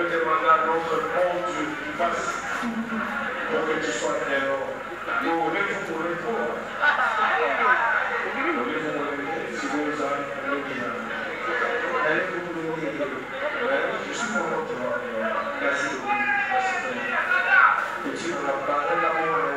veut demander à notre bon Dieu qui fasse pour que tu sois heureux. Nous voulons pour le pauvre. Si vous avez je suis mon autre. Merci beaucoup. Et tu vas parler d'amour.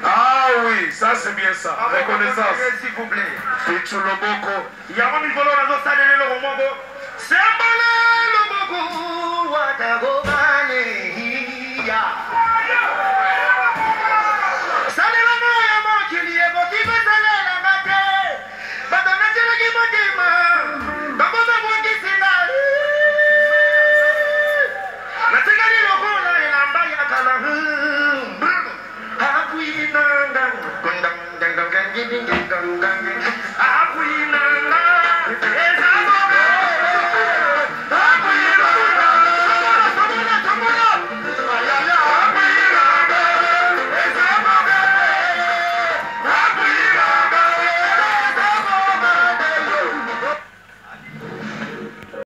Ah oui, ça c'est bien ça. Reconnaissance. S'il vous plaît. Tutu Loboko. Il y a un niveau dans le salé le Romogo. C'est un balai le Bogo.